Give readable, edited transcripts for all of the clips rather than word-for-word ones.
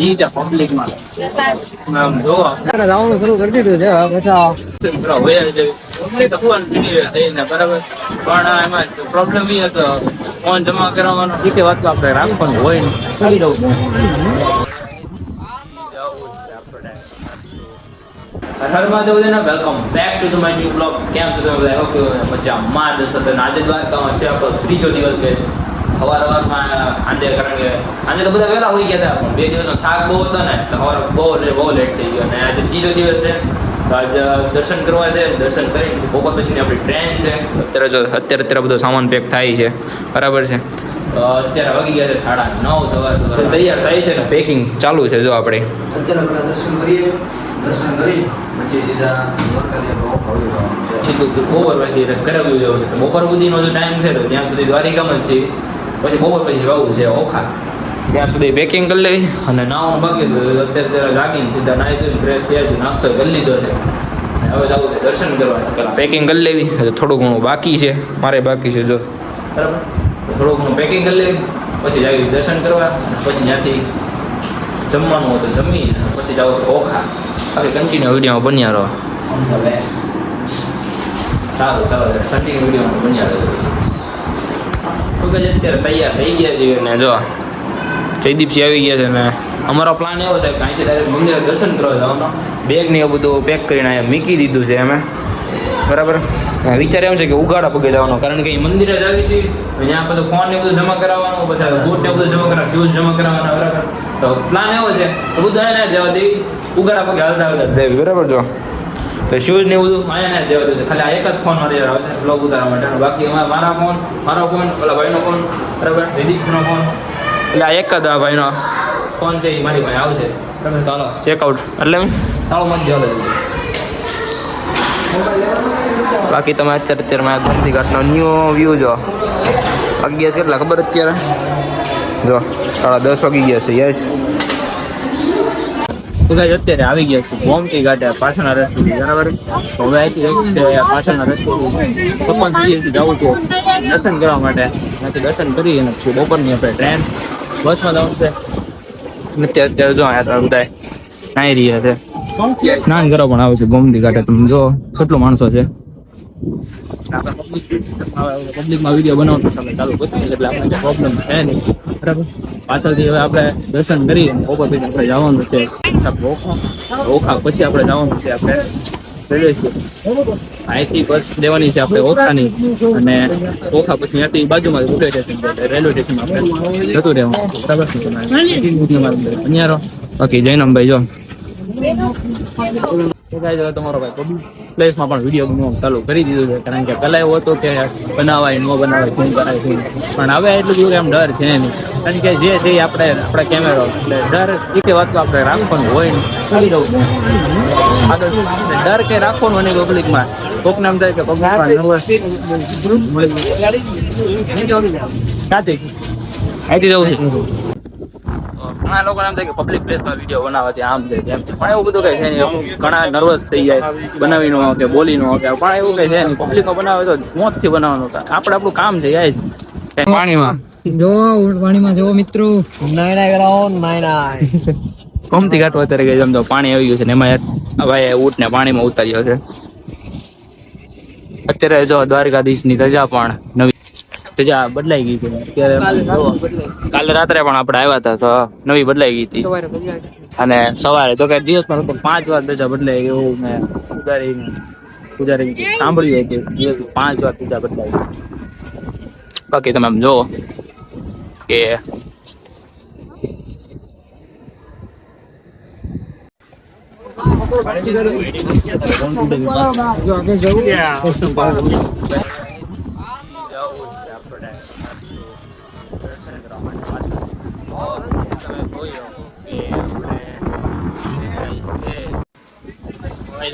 ઈ જે પબ્લિક માં આમ જો રાઉન્ડ શરૂ કરી દીધું છે પછી હોય છે પબ્લિક ફોન થઈને બરાબર પણ એમાં પ્રોબ્લેમ એ હતો ફોન જમા કરાવવાનો એ વાત તો આપણે રાખવાનું હોય ને કરી દઉં હર મહાદેવ બધાને welcome back to my new blog. કેમ છો તમે બધા? ઓકે મજામાં જ હશો. તો આજે દ્વારકામાં છે આપણો ત્રીજો દિવસ છે. સવારમાં આજે કારણ કે આજે તો બધા વહેલા હોઈ ગયા હતા પણ 2 દિવસનો થાક બહુ હતો ને એટલે સવારે બહુ લેટ થઈ ગયો. અને આજે ત્રીજો દિવસ છે તો આજે દર્શન કરવા છે. દર્શન કરી બપોર પછીની આપણી ટ્રેન છે. અત્યારે બધો સામાન પેક થાય છે બરાબર છે. અત્યારે વાગી ગયા છે 9:30 સવારે તૈયાર થાય છે ને પેકિંગ ચાલુ છે. જો આપણે અત્યારે આપણે દર્શન કરીએ. દર્શન કરી પછી સીધા બપોર પછી ઘરે જવું છે. બપોર સુધીનો જો ટાઈમ છે તો ત્યાં સુધી દ્વારિકામાં જ છે. પછી બપોર પછી જવું છે ઓખા. ત્યાં સુધી પેકિંગ કરી લેવી અને નાવાનું બાકી અત્યારે જાગીને સીધા નાહી ધોઈને ફ્રેશ થયા છે. નાસ્તો કરી લીધો છે. હવે જવું છે દર્શન કરવા. પહેલાં પેકિંગ કરી લેવી. થોડું ઘણું બાકી છે. મારે બાકી છે જો બરાબર. થોડું ઘણું પેકિંગ કરી લેવી પછી જાવી દર્શન કરવા. પછી ત્યાંથી જમવાનું હોય તો જમી પછી જાવ છે ઓખા. બાકી કન્ટિન્યુ વિડીયોમાં બન્યા રહો. સારું ચાલો કન્ટિન્યુ વિડીયોમાં બન્યા રહો. ઓકે અત્યારે તૈયાર થઈ ગયા છીએ ને જો જયદીપસિંહ આવી ગયા છે ને અમારો પ્લાન એવો છે કે અહીંથી ડાયરેક્ટ મંદિરે દર્શન કરવા જવાનો. બેગ ને એવું બધું પેક કરીને અહીંયા મૂકી દીધું છે અમે બરાબર. વિચાર એમ છે કે ઉગાડા પગે જવાનો કારણ કે મંદિરે જ આવી છીએ. ત્યાં બધું ફોન ને બધું જમા કરાવવાનું પછી બૂટ ને બધું જમા કરાવવાનું શૂઝ જમા કરાવવાના બરાબર. તો પ્લાન એવો છે તો બધું અહીંયા જવા દેવી ઉગાડા પગે હાલતા જાય બરાબર. જો તો શૂઝ ને બધું અહીંયા જવા દે છે. ખાલી આ એક જ ફોન મારી આવશે બ્લોગ ઉતારવા માટે. બાકી મારો ફોન ઓલા ભાઈનો ફોન બરાબર જયદીપનો ફોન એટલે આ એક જ આ ભાઈનો ફોન છે એ મારી પાસે આવશે બરાબર. ચાલો ચેકઆઉટ એટલે તાળો મત જવા દે. બાકી તમે અત્યારે મારા ગોમતી ઘાટનો ન્યૂ વ્યૂ જો વાગી ગયા છે કેટલા ખબર અત્યારે જો 10:30 વાગી ગયા છે. યસ તો ગાઈસ અત્યારે આવી ગયા છે ગોમતી ઘાટે પાછળના રસ્તેથી બરાબર. હવે અહીંથી પાછળના રસ્તેથી પપ્પન સીડીથી જવું છે દર્શન કરવા માટે. ત્યાંથી દર્શન કરી અને બપોરની આપણે ટ્રેન બસમાં જવાનું છે. અત્યારે જો અહીંયા બધા નાહી રહ્યા છે. સ્નાન કરવા પણ આવે છે ગોમતી ઘાટે. તમે જો કેટલો માણસો છે. પબ્લિકમાં વિડીયો બનાવતો સમય ચાલુ કરી એટલે આપણે પ્રોબ્લેમ છે નહીં બરાબર. પાછળથી હવે આપણે દર્શન કરી બપોર પછી આપણે જવાનું છે ઓખા. પછી આપણે જવાનું છે આપણે રેલવે સ્ટેશન. અહીંથી બસ લેવાની છે આપણે ઓખાની અને ઓખા પછી ત્યાંથી બાજુમાં રેલવે સ્ટેશન રેલવે સ્ટેશન આપણે જતું રહેવાનું બરાબર. અહીંયા બાકી જૈનમભાઈ જો તમારો ભાઈ પબ્લિક પ્લેસમાં પણ વિડીયો બનાવવાનું ચાલુ કરી દીધું છે. કારણ કે પહેલાં એવું હતું કે બનાવાય ન બનાવાય શું કરાય શું પણ હવે એટલું બધું એમ ડર છે નહીં. કારણ કે જે છે એ આપણા કેમેરો એટલે ડર એ વાત તો આપણે રાખવાનું હોય ને કરી દઉં આગળ ડર કંઈ રાખવાનું નહીં પબ્લિકમાં. કોકને એમ થાય કે પબ્લિકમાં અહીંથી જવું છે. ઘણા લોકો એમ થાય કે પબ્લિક પ્લેસમાં વિડીયો બનાવવાથી આમ છે તેમ છે પણ એવું બધું કઈ છે નહીં. ઘણા નર્વસ થઈ જાય બનાવી નો કે બોલી નો કે પણ એવું કઈ છે નહીં. પબ્લિકમાં બનાવે તો મોતથી બનાવવાનું આપણું કામ છે. યાર પાણીમાં જો મિત્રો નાય કરાવો નાય ગોમતી ઘાટ અત્યારે ગઈ સમજો પાણી આવી ગયું છે ને એમાં ભાઈ ઊંટને પાણીમાં ઉતાર્યો છે. અત્યારે જો દ્વારકાધીશની ધજા પણ નવી ધજા બદલાઈ ગઈ છે. અત્યારે કાલે રાત્રે પણ આપણે આવ્યા હતા તો નવી બદલાઈ ગઈ હતી અને સવારે તો કે દિવસમાં 5 વાર ધજા બદલાઈ એવું મેં પૂજારી સાંભળ્યું કે દિવસમાં 5 વાર ધજા બદલાઈ. બાકી તમે આમ જુઓ કે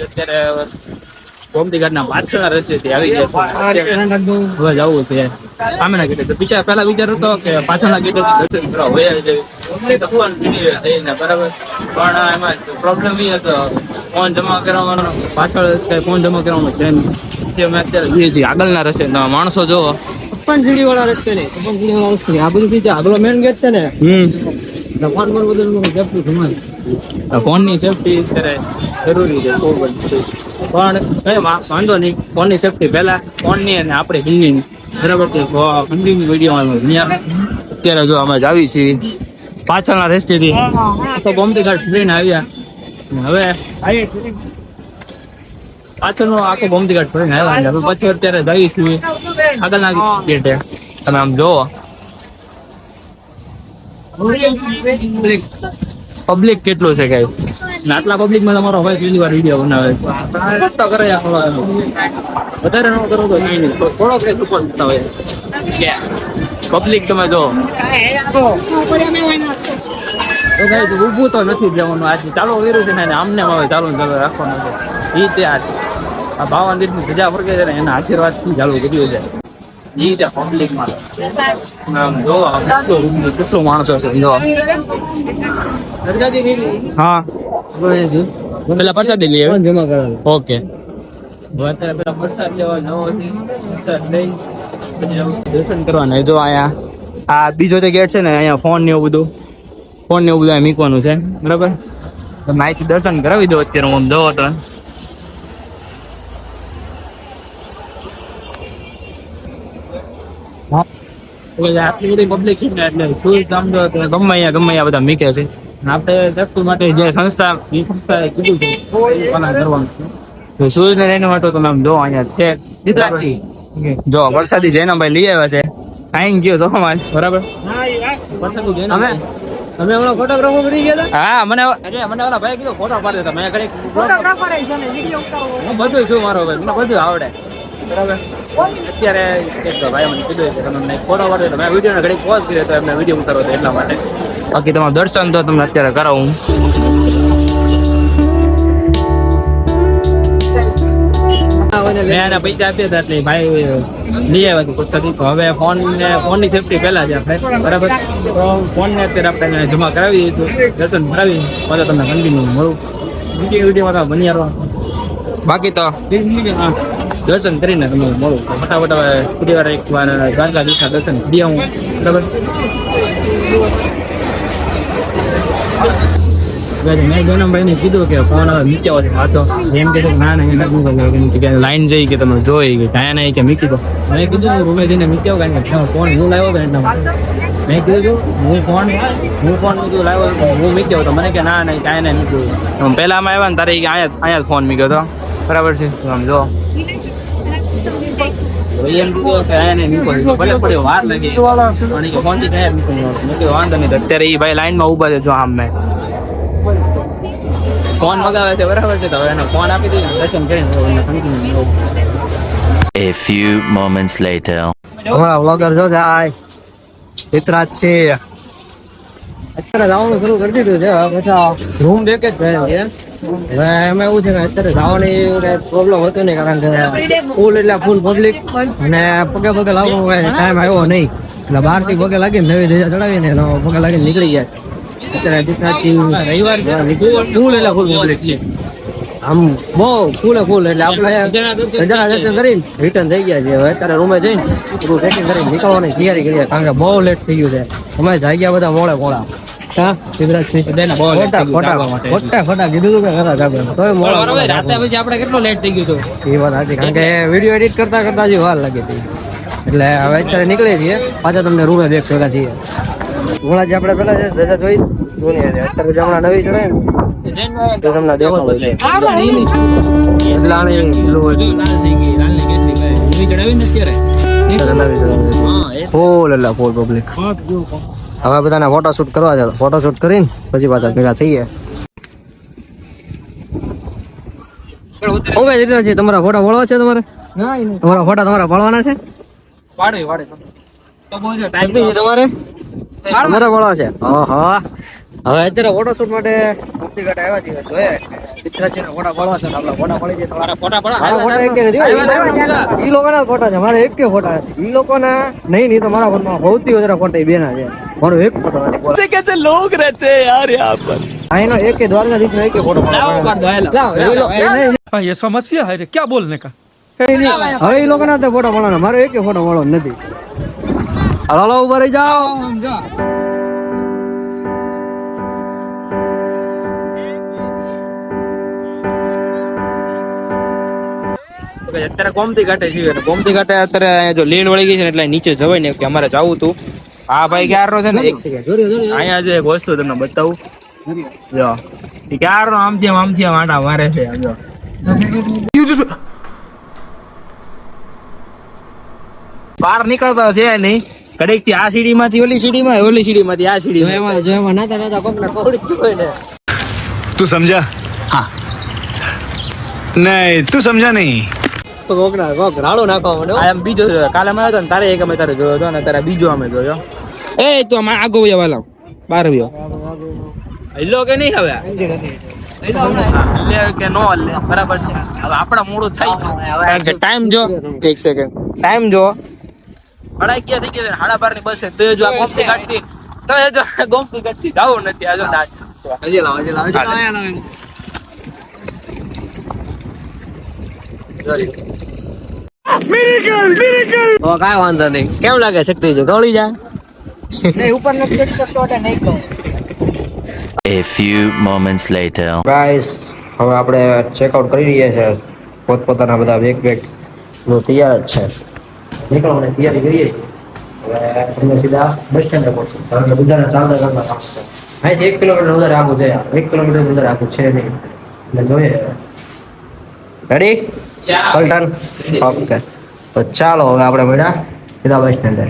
અત્યારે ગોમતી ઘાટના પાછળના રસ્તેથી આવી ગયા છે. હવે જવું છે સામેના ગેટે. પહેલા વિચાર હતો કે પાછળના ગેટે દર્શન કરવા વયા જઈને બરાબર. પણ એમાં પ્રોબ્લેમ એ હતો ફોન જમા કરાવવાનો. પાછળ ફોન જમા કરવાનો ટ્રેન અમે અત્યારે જોઈએ છીએ આગળના રસ્તે. માણસો જોવો સીડી વાળા રસ્તે નહીં આ બધું આગળ મેન ગેટ છે ને ફોન પર બધું સેફટી તમારી. ફોનની સેફટી અત્યારે જરૂરી છે ખૂબ જ. પણ કઈ વાંધો નહીં, ફોનની સેફટી પહેલા, ફોનની અને આપણે હિન્દીની બરાબર છે. હિન્દીની વિડીયો અત્યારે જો અમે જ આવી છીએ પાછળના રસ્તેથી તો બોમ્બે ઘાટ ટ્રેન આવ્યા. હવે પાછળનો આખો બોમ્બે ઘાટ ટ્રેન આવ્યા. હવે પછી અત્યારે જઈએ છીએ આગળના ગેટે. તમે આમ જોવો પબ્લિક કેટલું છે કઈ. આટલા પબ્લિકમાં તમારો ભાઈ પહેલી વાર વિડીયો બનાવે તો કરે વધારે ન કરો તો કઈ નહીં, થોડોક ઉપર થતા હોય પબ્લિક. તમે જો તો કઈ ઊભું તો નથી જવાનું. આજે ચાલુ કર્યું છે ને આમને આવે ચાલુ ચાલુ રાખવાનું છે. એ ત્યાં આ બાવન રીતની સજા વર્ગે છે ને એના આશીર્વાદથી ચાલુ કર્યું છે. એ ત્યાં પબ્લિકમાં જો કેટલું માણસો છે જો. હા પેલા પ્રસાદી લઈએ જમા કરાવે. ઓકે. અત્યારે પેલા પ્રસાદ લેવા નવો પ્રસાદ લઈ દર્શન કરવાના. જો અહીંયા આ બીજો તે ગેટ છે ને, અહીંયા ફોન ને એવું બધું અહીંયા મૂકવાનું છે બરાબર. તમે અહીંથી દર્શન કરાવી દો. અત્યારે હું જોવો તો આટલી બધી પબ્લિક છે ને એટલે શું કામ તો ગમે અહીંયા બધા મીકે છે. આપણે સેફટી માટે જે સંસ્થાએ કીધું છે કરવાનું છે સૂરજ ને એના માટે તમે આમ જો અહીંયા છે જો વરસાદી જૈનાભાઈ લઈ આવ્યા છે. આઈ ગયો તો બરાબર. તમે હમણાં ફોટોગ્રાફર બની ગયા હા મને ઓલા ભાઈ કીધું ફોટો પાડી દેતા. મેં ઘડી હું બધું શું મારો ભાઈ મને બધું આવડે બરાબર. અત્યારે એક ભાઈ મને કીધું કે તમે ફોટો પાડો તો મેં વિડીયો ઘડી પોઝ કર્યો તો એમને વિડીયો ઉતારો તો એટલા માટે. બાકી તમારું દર્શન તો તમને અત્યારે કરાવું. મેં એને પૈસા આપ્યા હતા એટલે ભાઈ લઈ આવ્યા હતું પછી. હવે ફોનની સેફટી પહેલા છે બરાબર. તો ફોનને અત્યારે આપણે જમા કરાવી દઈશું, દર્શન કરાવી પછી તમને કન્ટિન્યુ મળું વિડીયોમાં બની આવવા. બાકી તો દર્શન કરીને તમને મળું ફટાફટ. હવે ફરી વાર એક વાર દ્વારકાધીશના દર્શન કરી આવું બરાબર. મેં જનમભાઈને કીધું કે ફોન હવે નીચે હોય પાછો. એમ કે ના લાઈન જઈ કે તમે જોઈ કે કાંઈ નહીં કે મૂકી દો. મેં કીધું રૂમે જઈને મૂકી આવું કારણ કે ફોન હું લાવ્યો હતો એટલા માટે. મેં કીધું હું ફોન બધું લાવ્યો હું મૂકી આવું તો મને કે ના નહીં કાંઈ નહીં મૂક્યું. પહેલા આમાં આવ્યા ને તારે અહીંયા જ ફોન મૂક્યો હતો બરાબર છે. આમ જો એમ કીધું કે અહીંયા નહીં મૂકો ભલે પડ્યો વાર લાગી ફોન થી કયા મૂક્યો વાંધો નહીં. અત્યારે એ ભાઈ લાઈનમાં ઊભા છે જો આમ મેં ફોન મગાવે છે બરાબર છે. તો હવે એનો ફોન આપી દઈએ દર્શન કરીને. A few moments later. હમણાં વ્લોગર જો છે આ ચિત્રાજ છે. અત્યારે જવાનું શરૂ કરી દીધું છે. પછી રૂમ દેખ જ છે. હવે એમાં એવું છે કે અત્યારે જવાની પ્રોબ્લેમ હતો નહીં કારણ કે ફૂલ એટલે ફૂલ પબ્લિક અને પગે લાગવું ટાઈમ આવ્યો નહીં. એટલે બહારથી પગે લાગીને નવી ધજા ચડાવીને પગે લાગીને નીકળી જાય. રવિવાર ફૂલ એટલે ફૂલ પબ્લિક છે. આમ બહુ ફૂલ એટલે આપણે ધજાના દર્શન કરીને રિટર્ન થઈ ગયા છે. હવે અત્યારે રૂમે જઈને બધું પેકિંગ કરીને નીકળવાની તૈયારી કરીએ કારણ કે બહુ લેટ થઈ ગયું છે. અમે જાય ગયા બધા મોડા. હા ખોટા કીધું હતું કે ખરા રાતે પછી આપણે કેટલો લેટ થઈ ગયું હતું એ વાત સાચી. કારણ કે વિડીયો એડિટ કરતા હજી વાર લાગી હતી. એટલે હવે અત્યારે નીકળીએ છીએ પાછા તમને રૂમે દેખ ભેગા છીએ. હમણાં જે આપણે પેલા છે ધજા જોઈ જૂની હતી. અત્યારે પછી હમણાં નવી ચડે ને તો તમને દેખાડું છે. ફૂલ પબ્લિક. હવે બધાને ફોટોશૂટ કરવા છે. ફોટોશૂટ કરીને પછી પાછા ભેગા થઈએ. શું કઈ છે તમારા ફોટા વળવા છે? તમારા ફોટા વળવાના છે? તમારે તમારા વળવા છે? હા હવે અત્યારે ફોટોશૂટ માટે આવ્યા છીએ. જોઈએ પિત્રાજીના ફોટા વળવા છે. આપણા ફોટા પડી જાય. તમારા ફોટા ઈ લોકોના ફોટા છે. મારે એક ફોટા ઈ લોકોના નહીં તો મારા ફોનમાં સૌથી વધારે ફોટા એ બેના છે. મારો એક ફોટો कैसे लोग रहते हैं यार यहाँ पर. આનો એક દ્વારકાધીશનો એક ફોટો ये समस्या है रे क्या बोलने का. હવે એ લોકોના તો ફોટો મળવાનો. મારો એક ફોટો મળો નથી. હાલો ઉભા રહી જાઓ. કે અત્યારે ગોમતી ઘાટે છીએ અને ગોમતી ઘાટે અત્યારે અહીંયા જો લીણ વળી ગઈ છે ને એટલે નીચે જવાય ને કે અમારે જવું હતું. હા ભાઈ ક્યારનો છે ને એક સેકન્ડ અહીંયા જે એક વસ્તુ તમને બતાવું જો એ ક્યારનો આમથી આમ આટા મારે છે જો બહાર નીકળતા છે નહીં કડેક થી આ સીડી માંથી ઓલી સીડી માંથી આ સીડી એમાં નાતા કોકને કોડી હોય ને तू समझा हाँ नहीं तू समझा नहीं તો કોક રાડો નાખવા મને આ એમ બીજો જોયો. કાલે અમે હતો ને તારે એક અમે તારે જોયો હતો ને તારે બીજો અમે જોયો. એ તો આમાં આગો વયો વાલા બાર વયો હેલો કે નહીં હવે લે કે નો લે બરાબર છે. હવે આપણા મોડું થાય કારણ કે ટાઈમ જો એક સેકન્ડ ટાઈમ જો 11:30 થઈ ગયા 12:30 ની બસ છે તો જો આ ગોમતી કાઢતી તો એ જો ગોમતી કાઢતી જાવું નથી આ જો હજી લાવ તો કાંઈ વાંધો નહીં. કેમ લાગે શક્તિ છે ગળી જા A few moments later. Guys હવે આપણે ચેકઆઉટ કરી રહ્યા છે પોતપોતાના બધા બેગ નો તૈયાર જ છે નીકળવાની તૈયારી કરીએ છીએ. હવે અમે સીધા બસ સ્ટેન્ડ પહોંચીએ કારણ કે બધાને ચાલતા કામ છે. અહીંથી 1 કિલોમીટર વધારે આગું છે 1 કિલોમીટર વધારે આગું છે નહીં એટલે જોઈએ. રેડી પલટન ઓકે તો ચાલો હવે આપણે મળ્યા સીધા બસ સ્ટેન્ડે.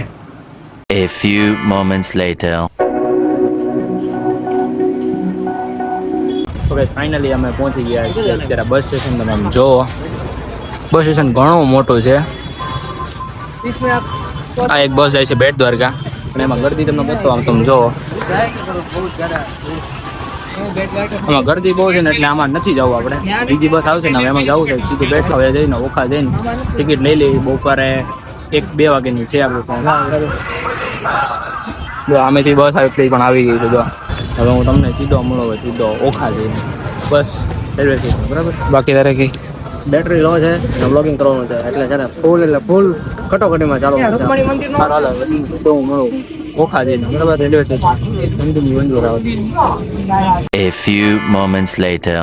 A few moments later. Okay finally અમે પહોંચી ગયા છીએ અત્યારે બસ સ્ટેશન. તમે આમ જોવો બસ સ્ટેશન ઘણું મોટું છે. આ એક બસ જાય છે બેટ દ્વારકા અને એમાં ગરદી તમને બતાવો આમ તમે જોવો આમાં ગરદી બહુ છે ને એટલે આમાં નથી જવું આપણે. બીજી બસ આવશે ને હવે એમાં જવું છે સીધું બેઠા હોય જઈને ઓખા જઈને ટિકિટ લઈ લેવી. બપોરે 1-2 વાગ્યાની છે આપણે જો આમેથી બસ આવી પણ આવી ગઈ છે. જો હવે હું તમને સીધો મળો સીધો ઓખા જઈને બસ રેલવે સ્ટેશન બરાબર. બાકી તારે કઈ બેટરી લો છે અને બ્લોગિંગ કરવાનું છે એટલે છે ને ફૂલ કટોકટીમાં ચાલવાનું છે. હાલો સીધો હું મળું ઓખા જઈને બરાબર રેલવે સ્ટેશન કન્ટિન્યુ મંજૂર આવે. A few moments later.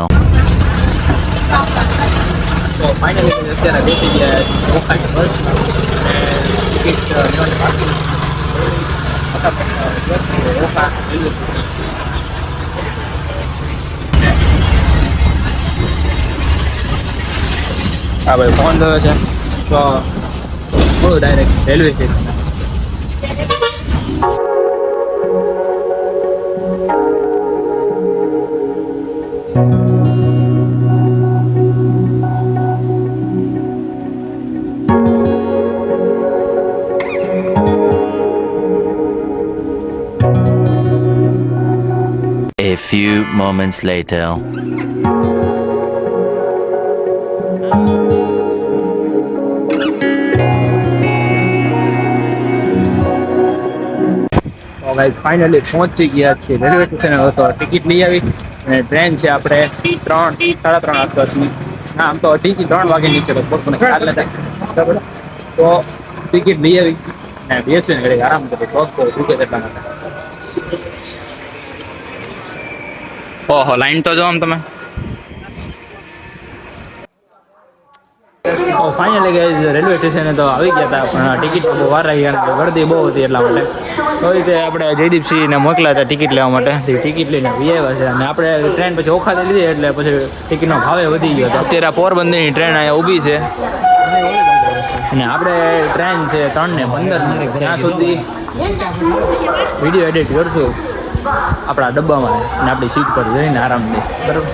તો ફાઇનલી અત્યારે બેસી ગયા ઓખાની બસ ટિકિટ ઓખા હા ભાઈ ફોન થયો છે તો બહુ direct railway station. A few moments later. Guys finally પહોંચી ગયા છીએ રેલવે સ્ટેશન. તો ટિકિટ લઈ આવી અને ટ્રેન છે આપણે 3-3:30 આસપાસની. ના આમ તો 2:30-3 વાગ્યાની છે પોતાને ખ્યાલ નથી બરાબર. તો ટિકિટ લઈ આવી અને બેસીને ઘડી આરામ કરી પગ તો દુખે એટલા માટે. ઓહો લાઈન તો જો આમ તમે. ફાઇનલી ગઈ રેલવે સ્ટેશને તો આવી ગયા હતા પણ ટિકિટ બહુ વાર આવી ગયા ગરદી બહુ હતી એટલા માટે. તો રીતે આપણે જયદીપસિંહને મોકલ્યા હતા ટિકિટ લેવા માટે. ટિકિટ લઈને વી આવ્યા છે અને આપણે ટ્રેન પછી ઓખાથી લીધી એટલે પછી ટિકિટનો ભાવે વધી ગયો હતો. અત્યારે પોરબંદરની ટ્રેન અહીંયા ઊભી છે અને આપણે ટ્રેન છે 3:15 ત્યાં સુધી વિડીયો એડિટ કરશું આપણા ડબ્બામાં અને આપણી સીટ પર જઈને આરામથી બરાબર.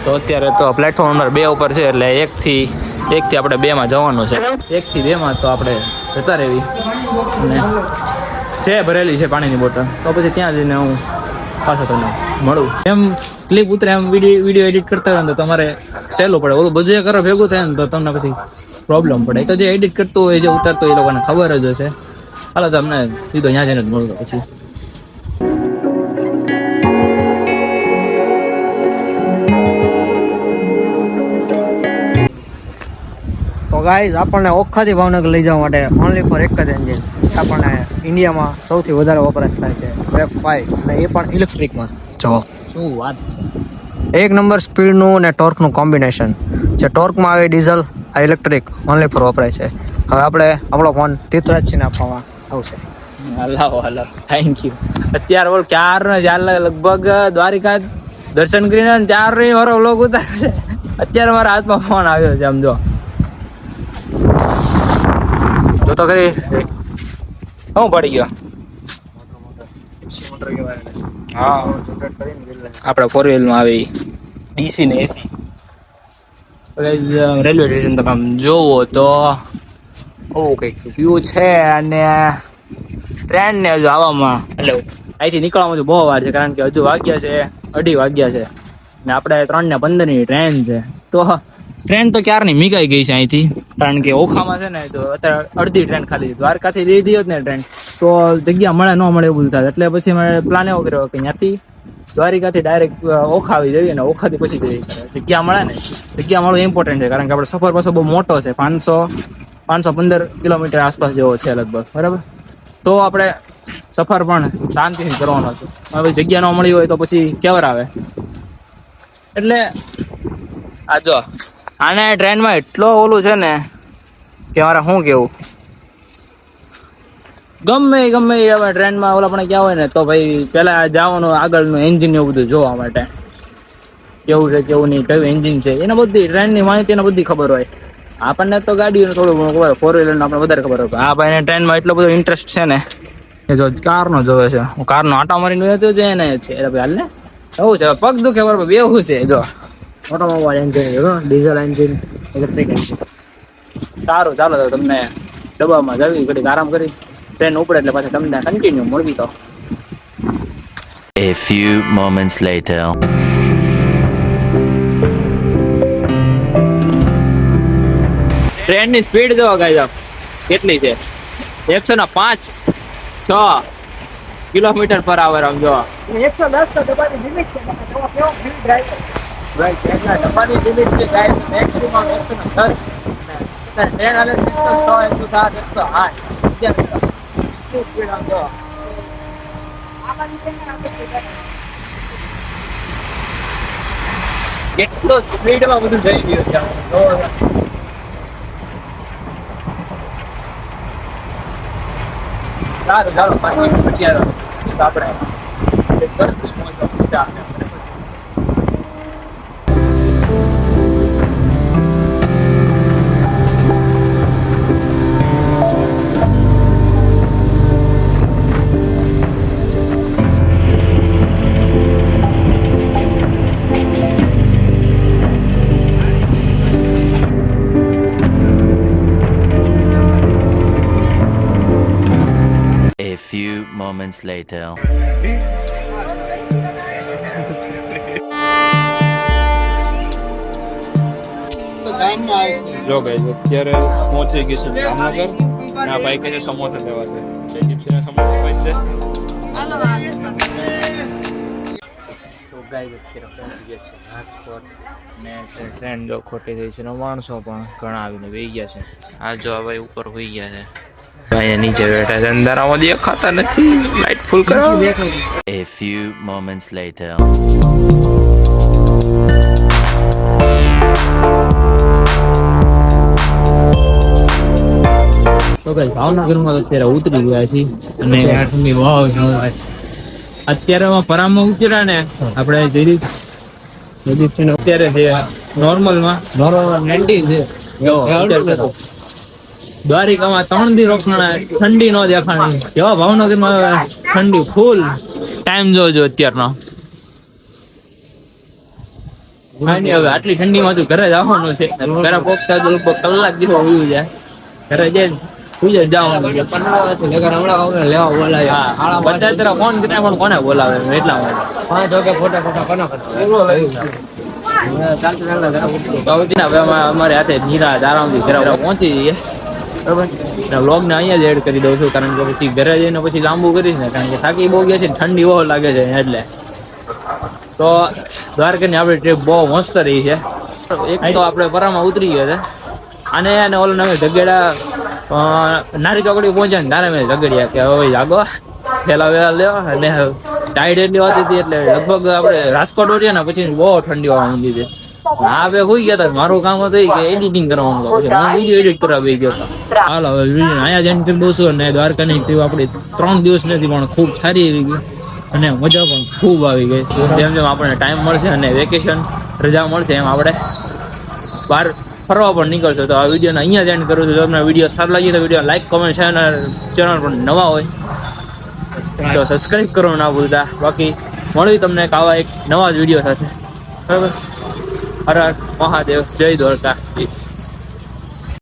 તો અત્યારે તો પ્લેટફોર્મ નંબર 2 ઉપર છે એટલે 1થી આપણે 2માં જવાનું છે. 1થી 2માં તો આપણે જતા રહેવી અને છે ભરેલી છે પાણીની બોટલ. તો પછી ત્યાં જઈને હું પાછો તમને મળું. એમ ક્લિપ ઉતરે એમ વિડીયો એડિટ કરતા હોય ને તો તમારે સહેલું પડે. ઓલું બધું એ કરો ભેગું થાય ને તો તમને પછી પ્રોબ્લેમ પડે. તો જે એડિટ કરતું હોય જે ઉતારતું હોય એ લોકોને ખબર જ હશે. હાલો તમને સીધો ત્યાં જઈને જ મળું પછી. તો ગાઈઝ આપણને ઓખાથી ભાવનગર લઈ જવા માટે ઓનલી ફોર એક જ એન્જિન આપણને ઇન્ડિયામાં સૌથી વધારે વપરાશ થાય છે F5 અને એ પણ ઇલેક્ટ્રિકમાં. જો શું વાત છે. 1 નંબર સ્પીડનું અને ટોર્કનું કોમ્બિનેશન. જે ટોર્કમાં આવે ડીઝલ આ ઇલેક્ટ્રિક ઓનલી ફોર વપરાય છે. હવે આપણે આપણો ફોન તીર્થરાજસિંહને આપવામાં આવશે. હલાવો થેન્ક યુ. અત્યારે બોલ ક્યારનો લગભગ દ્વારિકા દર્શન કરીને 4 વારો વ્લોગ ઉતારે છે. અત્યારે મારા હાથમાં ફોન આવ્યો છે. આમ જો તો ખરી હું પડી ગયો. હા આપણે 4 વ્હીલમાં આવી ડીસી ને એસી. રેલવે સ્ટેશન તમે આમ જોવો તો કંઈક વ્યૂ છે. અને ટ્રેન ને હજુ આવવામાં એટલે અહીંથી નીકળવામાં તો બહુ વાર છે, કારણ કે હજુ વાગ્યા છે 2:30 વાગ્યા છે ને આપણે 3:15ની ટ્રેન છે. તો ટ્રેન તો ક્યારની મીકાઈ ગઈ છે અહીંથી, કારણ કે ઓખામાં છે ને તો અત્યારે અડધી ટ્રેન ખાલી દ્વારકાથી લીધી હોત ને ટ્રેન તો જગ્યા મળે ન મળે એવું બધું થાય. એટલે પછી મેં પ્લાન એવો કર્યો કે ત્યાંથી દ્વારિકાથી ડાયરેક્ટ ઓખા આવી જઈએ ને ઓખાથી પછી જઈએ. જગ્યા મળે ને, જગ્યા મળવું ઇમ્પોર્ટન્ટ છે, કારણ કે આપણો સફર પાછો બહુ મોટો છે. 515 કિલોમીટર આસપાસ જેવો છે લગભગ, બરાબર. તો આપણે સફર પણ શાંતિથી કરવાનો છે. હવે જગ્યા ન મળી હોય તો પછી કેવર આવે. એટલે આ જો આને ટ્રેનમાં એટલો ઓલું છે ને કે મારે શું કેવું, ગમે હવે ટ્રેનમાં ઓલા પણ ક્યાં હોય ને તો ભાઈ પેલા જવાનું આગળનું એન્જિન એવું બધું જોવા માટે, કેવું છે કેવું નહીં, કયું એન્જિન છે, એને બધી ટ્રેનની માહિતી એને બધી ખબર હોય. આપણને તો ગાડીઓનું થોડું ઘણું ખબર, 4 વ્હીલરનું આપણે વધારે ખબર હોય. આ ભાઈને ટ્રેનમાં એટલો બધો ઇન્ટરેસ્ટ છે ને એ જો કારનો જોવે છે. હું કારનો આટા મારીને વેચું છે એને છે. એટલે ભાઈ હાલ ને એવું છે, પગ દુખે બરાબર બેવું છે. જો automobile engine, diesel engine, electric engine. સારું, ચાલો તો તમને ડબ્બામાં જવી ઘડીક આરામ કરી ટ્રેન ઉપડે એટલે પાછી તમને કન્ટિન્યુ મળવી. તો A few moments later. ટ્રેનની સ્પીડ જો ગાઈસ કેટલી છે, 105-6 કિલોમીટર પર આવર. આમ જો 110 તો ડબ્બાની લિમિટ છે. કેવો ફ્રી ડ્રાઈવર રાઈટ, ટ્રેનના ડબ્બાની લિમિટ છે ગાઈસ મેક્સિમમ 110. ટ્રેન હાલે 106, 107, 108 સ્પીડ. આમ જો કેટલો સ્પીડમાં બધું જઈ ગયું છે. સારું ચાલો પાછી આપણે ઘરથી પહોંચવા. A few moments later. જો ગાઈસ અત્યારે પહોંચી ગઈ છે જામનગર. આ ભાઈ કે છે સમોસા લેવા છે. જીપ્સીના સમોસા હોય છે. તો ગાઈસ અત્યારે પહોંચી ગયા છે રાજકોટ ને ટ્રેન જો ખોટી થઈ છે ને માણસો પણ ઘણા આવીને બેસી ગયા છે. આ જો આ ભાઈ ઉપર હોઈ ગયા છે, ભાઈ નીચે બેઠા છે. અંધારામાં દેખાતા નથી, લાઈટ ફૂલ કરો. A few moments later. તો કઈ ભાવનગરમાં અત્યારે ઉતરી ગયા છીએ અને અત્યારે પરામાં ઉતર્યા ને આપણે જયદીપ અત્યારે છે નોર્મલ ઠંડી છે. દ્વારિકામાં 3 દી રોકાણા, ઠંડી નો દેખાણી. જેવા ભાવનગરમાં ઠંડી ફૂલ. ટાઈમ જોજો અત્યારનો. હવે આટલી ઠંડીમાં તું ઘરે જવાનું છે, ઘરે પોગતા તો લગભગ કલાક જેવો ઉયું જાય. ઘરે જઈને સુઈ જવાનું. લેવા બોલાવ્યા. બધા તરફ ફોન કરીને પણ કોને બોલાવે એટલા માટે 5 વાગે ફોટા કોના કરતા. અમારે હાથે નીરા આરામથી ઘરે પહોંચી જઈએ, બરાબર. વ્લોગ ને અહીંયા જ એડ કરી દઉં છું, કારણ કે પછી ઘરે જઈને પછી લાંબુ કરીશ ને, કારણ કે થાકી બહુ ગયા છે, ઠંડી બહુ લાગે છે એટલે. તો દ્વારકાની આપણી ટ્રીપ બહુ મસ્ત રહી છે. એક તો આપણે પરામાં ઉતરી ગયા છે અને ઓલો નવે ઝઘડા નારી ચોકડી પહોંચ્યા ને તારે મેં ઝઘડ્યા કે હવે જાગો થેલા વેલા લેવા. અને ટાઈડ એટલી હોતી હતી એટલે લગભગ આપણે રાજકોટ ઉઠ્યા ને પછી બહુ ઠંડી હોવા માંડી હતી. હા બે હોઈ ગયા હતા. મારું કામ હતું કે એડિટિંગ કરવાનું હતું. પછી હું વિડીયો એડિટ કરવા બેસી ગયો હતો. હાલ હવે વિડીયો અહીંયા જઈને કરી દઉં છું. અને દ્વારકાની ટ્રીપ આપણી 3 દિવસ નથી પણ ખૂબ સારી આવી ગઈ અને મજા પણ ખૂબ આવી ગઈ. જેમ જેમ આપણને ટાઈમ મળશે અને વેકેશન રજા મળશે એમ આપણે બહાર ફરવા પણ નીકળશો. તો આ વિડીયોને અહીંયા જ એન્ડ કરું છું. જો તમને વિડીયો સારો લાગી તો વિડીયો લાઈક કોમેન્ટ શેર અને ચેનલ પર નવા હોય તો સબસ્ક્રાઈબ કરો ના ભૂલતા. બાકી મળ્યું તમને એક આવા એક નવા જ વિડીયો સાથે. બરાબર. હર હર મહાદેવ. જય દ્વારકા.